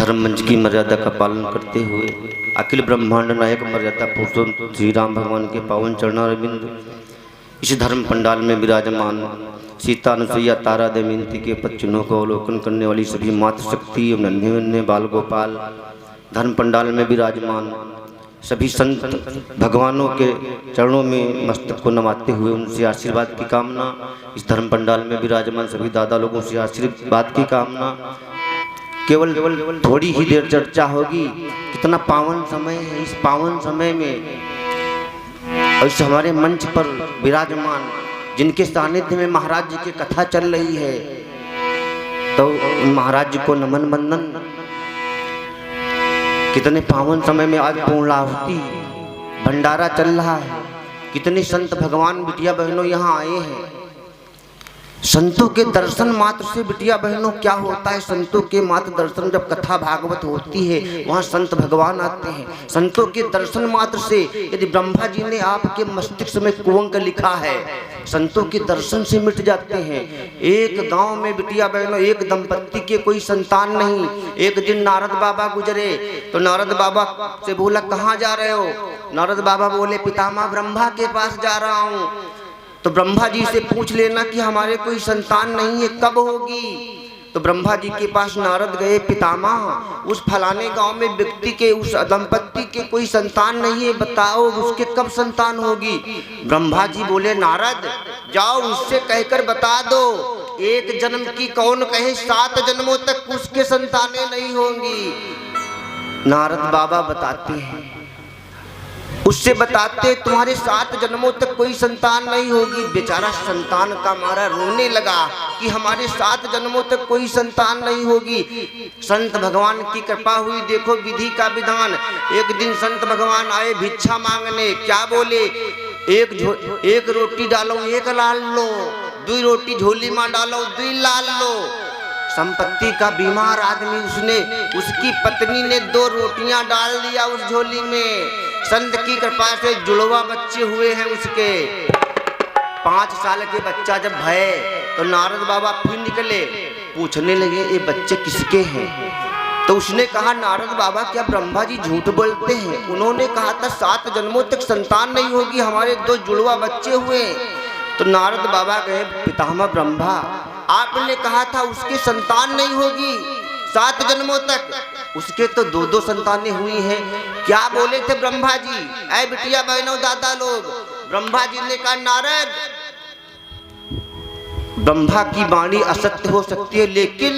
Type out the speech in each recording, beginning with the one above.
धर्म मंच की मर्यादा का पालन करते हुए अखिल ब्रह्मांड नायक मर्यादा पुरुषोत्तम श्री राम भगवान के पावन चरणारविंद इस धर्म पंडाल में विराजमान सीता अनुसुईया तारा दमयंती के पच्चनों को अवलोकन करने वाली सभी मातृशक्ति एवं नन्हे नन्हे बाल गोपाल, धर्म पंडाल में विराजमान सभी संत भगवानों के चरणों में मस्तक को नमाते हुए उनसे आशीर्वाद की कामना, इस धर्म पंडाल में विराजमान सभी दादा लोगों से आशीर्वाद की कामना। केवल थोड़ी ही देर चर्चा होगी। कितना पावन समय है, इस पावन समय में और इस हमारे मंच पर विराजमान जिनके सानिध्य में महाराज जी की कथा चल रही है, तो महाराज जी को नमन वंदन। कितने पावन समय में आज पूर्णाहुति भंडारा चल रहा है, कितने संत भगवान बिटिया बहनों यहाँ आए हैं। संतों के दर्शन मात्र से बिटिया बहनों क्या होता है, संतों के मात्र दर्शन जब कथा भागवत होती है वहाँ संत भगवान आते हैं। संतों के दर्शन मात्र से यदि ब्रह्मा जी ने आपके मस्तिष्क में कुंवक लिखा है, संतों के दर्शन से मिट जाते हैं। एक गांव में बिटिया बहनों एक दंपत्ति के कोई संतान नहीं। एक दिन नारद बाबा गुजरे तो नारद बाबा से बोला कहाँ जा रहे हो? नारद बाबा बोले पितामह ब्रह्मा के पास जा रहा हूँ। तो ब्रह्मा जी से पूछ लेना कि हमारे कोई संतान नहीं है, कब होगी? तो ब्रह्मा जी के पास नारद गए, पितामह उस फलाने गांव में व्यक्ति के उस दंपत्ति के कोई संतान नहीं है, बताओ उसके कब संतान होगी? ब्रह्मा जी बोले नारद जाओ उससे कहकर बता दो, एक जन्म की कौन कहे 7 जन्मों तक उसके संतानें नहीं होंगी। नारद बाबा बताते हैं, उससे बताते तुम्हारे 7 जन्मों तक कोई संतान नहीं होगी। बेचारा संतान का मारा रोने लगा कि हमारे 7 जन्मों तक कोई संतान नहीं होगी। संत भगवान की कृपा हुई, देखो विधि का विधान। एक दिन संत भगवान आए भिक्षा मांगने, क्या बोले? एक रोटी डालो 1 लाल लो, 2 रोटी झोली में डालो 2 लाल लो। संपत्ति का बीमार आदमी, उसकी पत्नी ने 2 रोटियां डाल दिया उस झोली में। संत की कृपा से जुड़वा बच्चे हुए हैं उसके। 5 साल के बच्चा जब भय तो नारद बाबा फिर निकले, पूछने लगे ये बच्चे किसके हैं? तो उसने कहा नारद बाबा क्या ब्रह्मा जी झूठ बोलते हैं? उन्होंने कहा था 7 जन्मों तक संतान नहीं होगी, हमारे 2 जुड़वा बच्चे हुए। तो नारद बाबा कहे पितामह ब्रह्मा आपने कहा था उसके संतान नहीं होगी 7 जन्मों तक, उसके तो 2 संतानें हुई हैं। क्या बोले थे ब्रह्मा जी? ऐ बिटिया बहनों दादा लोग, ब्रह्मा जी ने कहा नारद ब्रह्मा की वाणी असत्य हो सकती है, लेकिन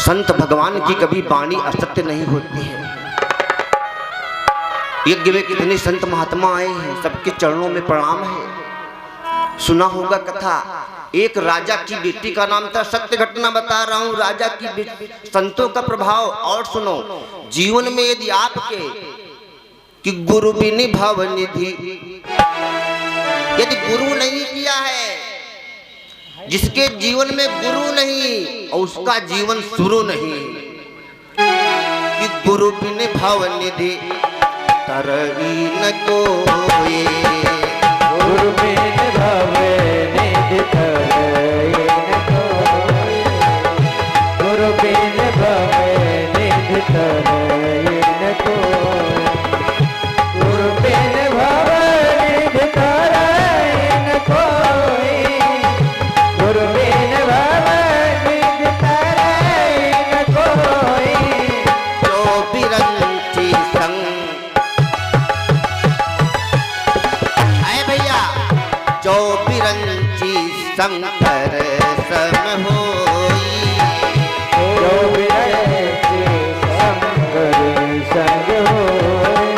संत भगवान की कभी वाणी असत्य नहीं होती है। यज्ञ में कितने संत महात्मा आए हैं, सबके चरणों में प्रणाम है। सुना होगा कथा, एक राजा की बेटी का नाम था, सत्य घटना बता रहा हूं, राजा की बेटी। संतों का प्रभाव और सुनो, जीवन में यदि आपके कि गुरु बिनि भव निधि, यदि गुरु नहीं किया है, जिसके जीवन में गुरु नहीं और उसका जीवन शुरू नहीं, कि गुरु बिनि भव निधि तरई न कोई, गुरु बिनि भव निधि तरई न कोई, गुरु बिनि भव निधि तरई न कोई, गुरु बिनि भव निधि तरई न कोई, गुरु बिनि भव निधि तरई न कोई। जो बिरंची संग, आए भैया, जो बिरंची शंकर सम होई, जो बिरंची शंकर संग होई,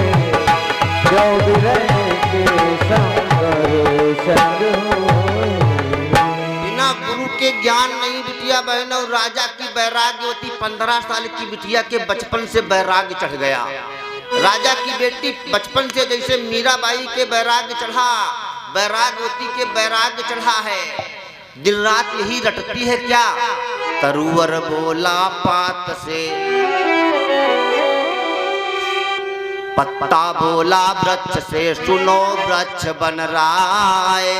जो बिरंची शंकर संग होई। बिना गुरु के ज्ञान नहीं बिटिया बहनों। राजा की बैराग्यवती 15 साल की बिटिया के बचपन से बैराग्य चढ़ गया। राजा की बेटी बचपन से जैसे मीराबाई के बैराग्य चढ़ा, बैराग्यवती के बैराग्य चढ़ा है। दिन रात यही रटती है क्या? तरुवर बोला पात से, पत्ता बोला वृक्ष से, सुनो वृक्ष बन रहा है,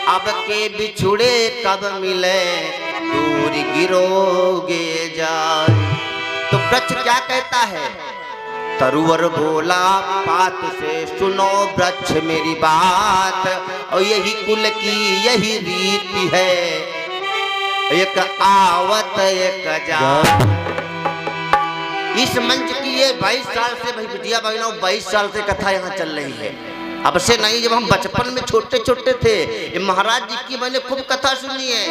अब के बिछुड़े कब मिले, दूर गिरोगे जाए। तो क्या कहता है? तरुवर बोला बात से सुनो वृक्ष मेरी बात, और यही कुल की यही रीति है, एक आवत एक जात। इस मंच की ये 22 साल से भाई बिटिया बहनों 22 साल से कथा यहाँ चल रही है। अब से नहीं, जब हम बचपन में छोटे छोटे थे, ये महाराज जी की मैंने खूब कथा सुनी है।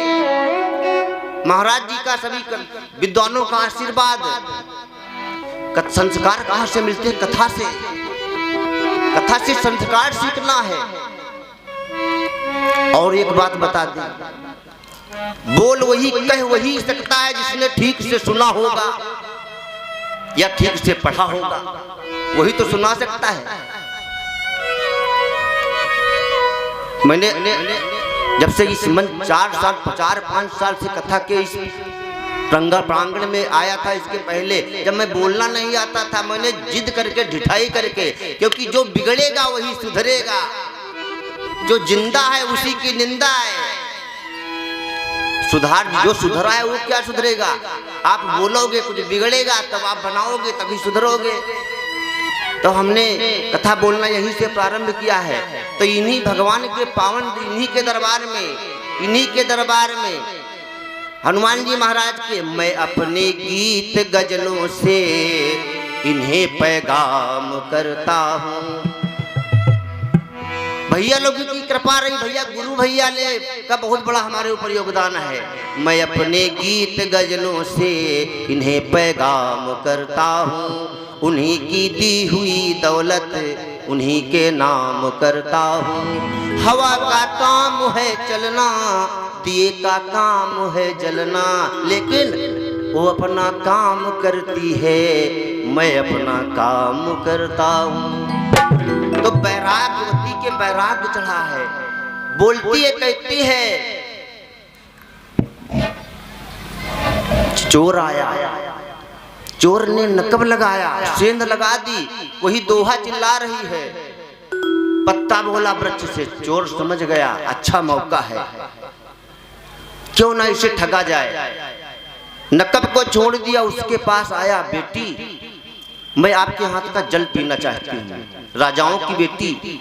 महाराज जी का सभी विद्वानों का आशीर्वाद। संस्कार कहाँ से मिलते हैं? कथा से। कथा से संस्कार सीखना है। और एक बात बता दें, बोल वही कह वही सकता है जिसने ठीक से सुना होगा या ठीक से पढ़ा होगा, वही तो सुना सकता है। मैंने जब से इस मंच 4-5 साल से कथा के इस रंगा प्रांगण में आया था, इसके पहले जब मैं बोलना नहीं आता था, मैंने जिद करके ढिठाई करके, क्योंकि जो बिगड़ेगा वही सुधरेगा, जो जिंदा है उसी की निंदा है। सुधार जो सुधरा है वो क्या सुधरेगा? आप बोलोगे कुछ बिगड़ेगा, तब आप बनाओगे तभी सुधरोगे। तो हमने कथा बोलना यहीं से प्रारंभ किया है। तो इन्हीं भगवान के पावन इन्हीं के दरबार में हनुमान जी महाराज के मैं अपने गीत गजलों से इन्हें पैगाम करता हूँ। भैया लोग की कृपा रही, भैया गुरु भैया ने का बहुत बड़ा हमारे ऊपर योगदान है। मैं अपने गीत गजलों से इन्हें पैगाम करता हूँ, उन्हीं की दी हुई दौलत उन्हीं के नाम करता हूँ। हवा का काम है चलना, दिए का काम है जलना, लेकिन वो अपना काम करती है, मैं अपना काम करता हूँ। तो बैरागवती के बैराग चढ़ा है, बोलती है, कहती है चोर आया, चोर ने नकब लगाया, सेंध लगा दी, वही दोहा चिल्ला रही है। पत्ता बोला वृक्ष से, चोर समझ गया अच्छा मौका है, क्यों ना इसे ठगा जाए। नकब को छोड़ दिया, उसके पास आया, बेटी मैं आपके हाथ का जल पीना चाहती हूँ, राजाओं की बेटी।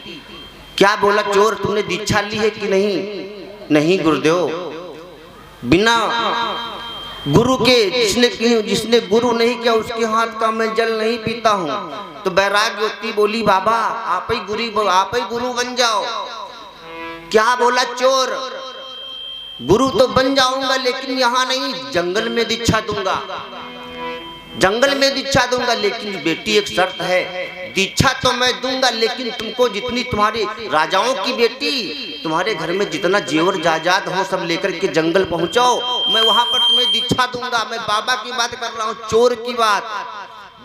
क्या बोला चोर, तुमने दीक्षा ली है कि नहीं? नहीं गुरुदेव, बिना गुरु के जिसने गुरु नहीं किया उसके हाथ का मैं जल नहीं पीता हूँ। तो बैराग्यवती बोली बाबा आप ही गुरु बन जाओ। क्या बोला चोर, गुरु तो बन जाऊंगा लेकिन यहाँ नहीं, जंगल में दीक्षा दूंगा, जंगल में दीक्षा दूंगा, लेकिन बेटी एक शर्त है, दीक्षा तो मैं दूंगा लेकिन तुमको जितनी तुम्हारी राजाओं की बेटी, तुम्हारे घर में जितना जेवर जायदाद हो सब लेकर के जंगल पहुंचाओ, मैं वहां पर तुम्हें दीक्षा दूंगा। मैं बाबा की बात कर रहा हूँ, चोर की बात।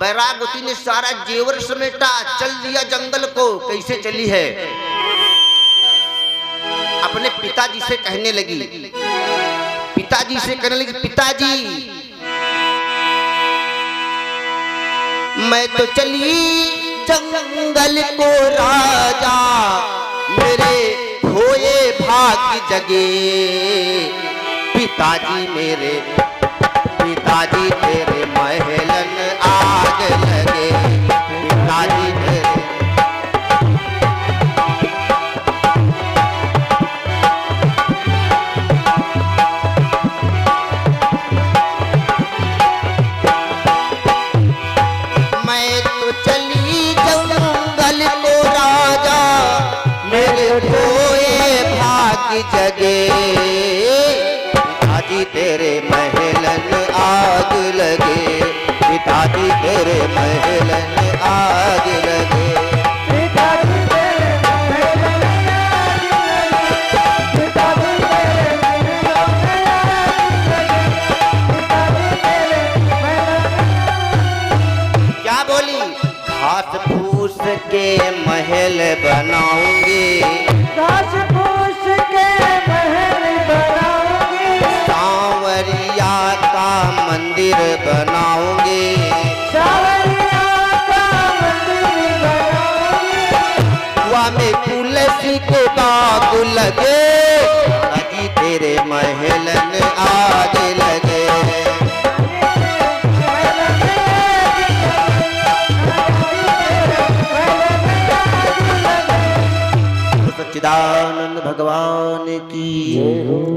बैरागवती ने सारा जेवर समेटा, चल दिया जंगल को। कैसे चली है? अपने पिताजी से कहने लगी, पिताजी मैं तो चली जंगल को राजा, मेरे होए भाग्य जगे। पिताजी तेरे महलन आग लगे, पिताजी तेरे। मैं तो चली जंगल को राजा, मेरे होए भाग्य जगे। पिताजी तेरे महलन आग लगे, पिताजी तेरे महलन आग लगे। क्या बोली? घास फूस के महल बनाऊंगी, घास फूस के महल बनाऊंगी, सांवरिया का मंदिर बनाऊंगी, सांवरिया का मंदिर बनाऊंगी। हुआ में तुलसी के बाग लगे, अजी तेरे महलन आग लगे।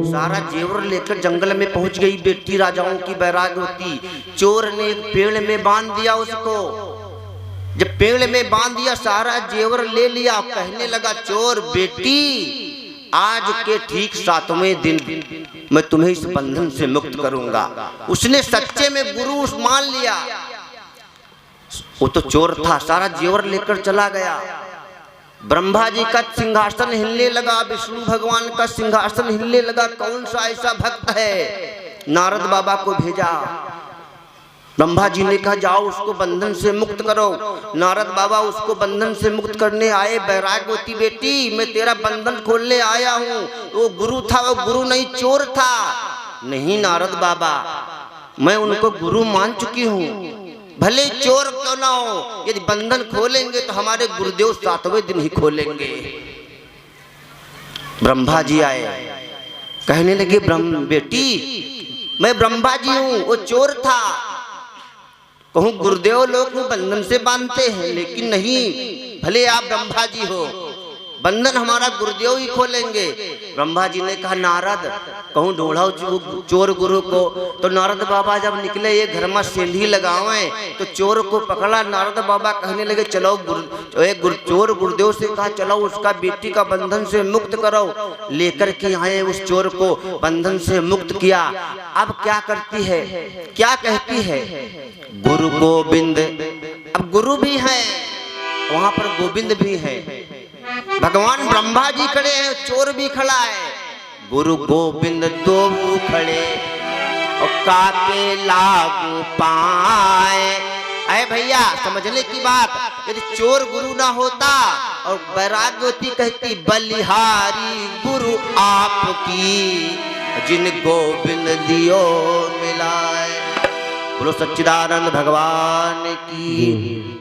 सारा जेवर लेकर जंगल में पहुंच गई बेटी राजाओं की बैरागवती। चोर ने एक पेड़ में बांध दिया उसको। जब पेड़ में बांध दिया, सारा जेवर ले लिया, कहने लगा चोर बेटी, आज के ठीक 7वें दिन मैं तुम्हें इस बंधन से मुक्त करूंगा। उसने सच्चे में गुरु मान लिया। वो तो चोर था, सारा जेवर लेकर चला गया। ब्रह्मा जी का सिंहासन हिलने लगा, विष्णु भगवान का सिंहासन हिलने लगा। कौन सा ऐसा भक्त है? नारद बाबा को भेजा। ब्रह्मा जी ने कहा जाओ उसको बंधन से मुक्त करो। नारद बाबा उसको बंधन से मुक्त करने आए। बैरागवती बेटी, मैं तेरा बंधन खोलने आया हूँ। वो गुरु था, वो गुरु नहीं चोर था। नहीं नारद बाबा, मैं उनको गुरु मान चुकी हूँ, भले चोर क्यों ना हो। यदि बंधन खोलेंगे तो हमारे गुरुदेव 7वें दिन ही खोलेंगे। ब्रह्मा जी आए, कहने लगे बेटी, मैं ब्रह्मा जी हूँ, वो चोर था। कहूँ गुरुदेव लोग बंधन से बांधते हैं, लेकिन नहीं, भले आप ब्रह्मा जी हो, बंधन हमारा गुरुदेव ही खोलेंगे। ब्रह्मा जी ने कहा नारद, कहूँ ढूंढाओ चोर गुरु को। तो नारद बाबा जब निकले, ये घर में सेंधी लगावे, तो चोर को पकड़ा। नारद बाबा कहने लगे चलो चोर गुरुदेव से कहा चलो उसका बेटी का बंधन से मुक्त करो। लेकर के आए, उस चोर को बंधन से मुक्त किया। अब क्या करती है, क्या कहती है? गुरु गोविंद। अब गुरु भी है वहां पर, गोविंद भी है। भगवान ब्रह्मा जी खड़े हैं, चोर भी खड़ा है। गुरु गोविंद दो खड़े और काके लागू पाए। अरे भैया समझने की बात, यदि चोर गुरु ना होता और बैरागवती कहती बलिहारी गुरु आपकी, जिन गोविंद दियो मिलाए। बोलो सच्चिदानंद भगवान की।